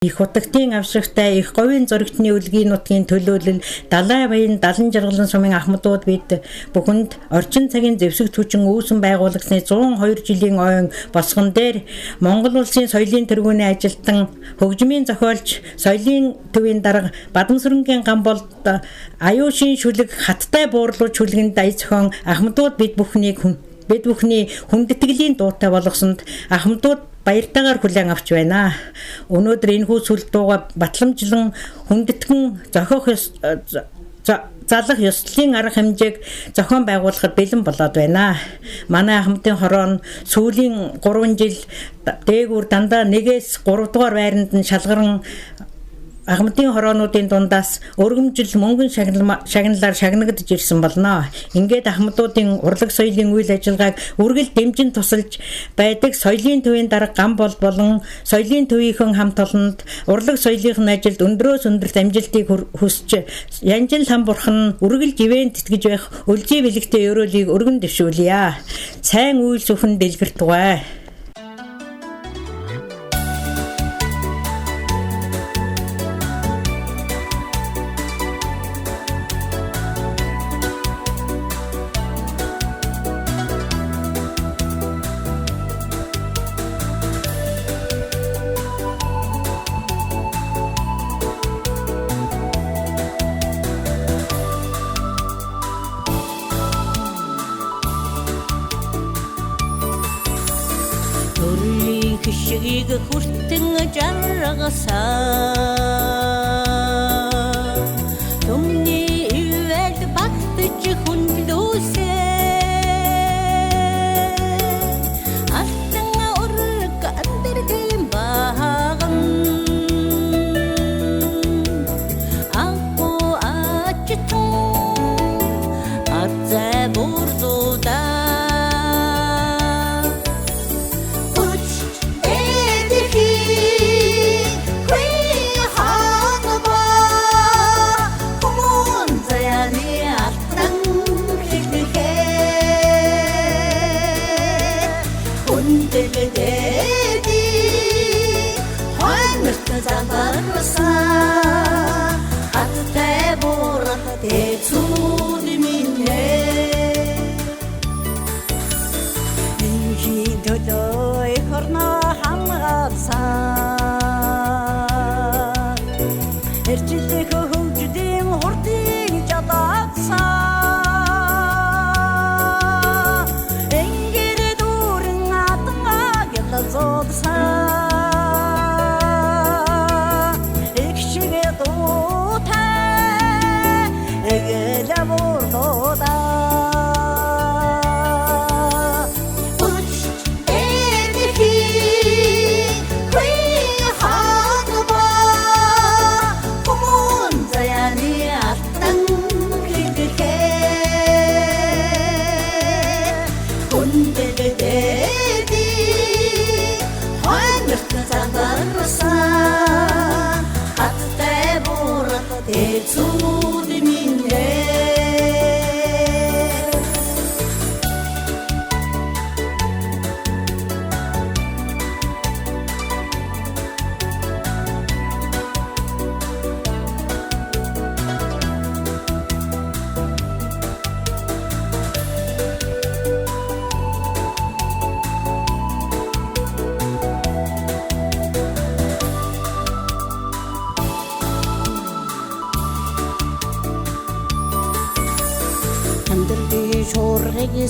Их хутагтын авшигтай их говийн зөрөгтний үлгийн нутгийн төлөөлөл далай баян далан жаргалан сумын ахмадууд бид бүхэнд орчин цагийн зэвсэгт хүчин үүсэн байгуулагдсны 102 жилийн ойн босгон дээр Монгол улсын соёлын тэргүүний ажилтан хөгжмийн зохиолч соёлын төвийн дарга Бадамсүрэнгийн гам болд аюушийн шүлэг хаттай буурлууч шүлгэнд ая зохион ахмадууд бид бүхний хүндэтгэлийн дуутай болгосонд ахмадууд баяртайгаар хүлээн авч байна. Өнөөдөр энэ хүү сүлд дууга батламжлан хүндэтгэн зохиох залах ёслолын арга хэмжээг зохион байгуулахад бэлэн болоод байна. Манай ахмадын хороо нь сүүлийн 3 жил дээгүүр дандаа 1-3 дугаар байранд нь шалгаран ахмадын хороонуудын дундаас өргөмжил мөнгөн шагналаар шагнагдж ирсэн болно. Ингээд ахмадуудын урлаг соёлын үйл ажиллагааг үргэлж дэмжин тусалж байдаг соёлын төвийн дарга гам болон соёлын төвийнхэн хамт олонд урлаг соёлын ажилд өндрөөс өндөрт амжилтыг хүсэж Янжин лам бурхан үргэлж ивент тэтгэж байх өлжий бэлэгтэй өрөөлийг өргөн дэвшүүлье. Сайн үйл сүхэн дэлгэртугай. Хишгийг хүртэн жаргасаа Түмний ивэд багтж хүнлүүсээ Алтан ург андэрдэм баган Анху ачтун Адзай бурдуда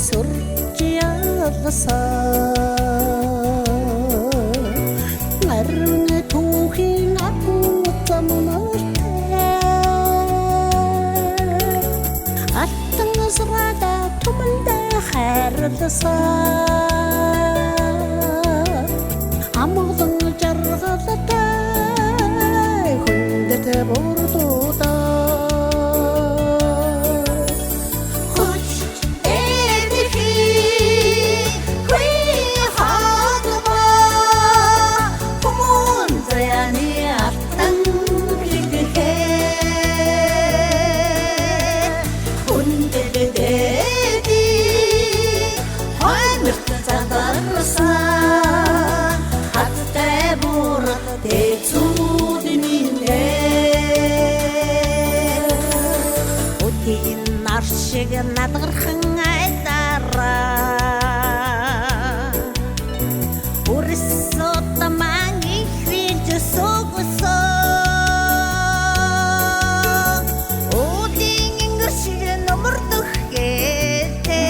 surge alsar narne tuhin aputamnarte attang srada tumanda khairlsar amgdan jargata hundete burduda надгархан айдараа Урсот маань ихриж согсоо Один ингэршиг номордох гээтэй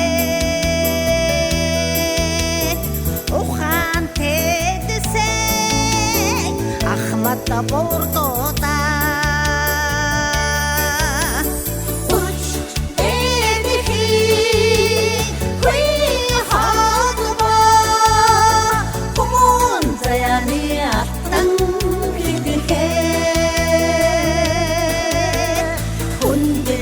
Ухан тэдэсэй Ахмата бордота Hunde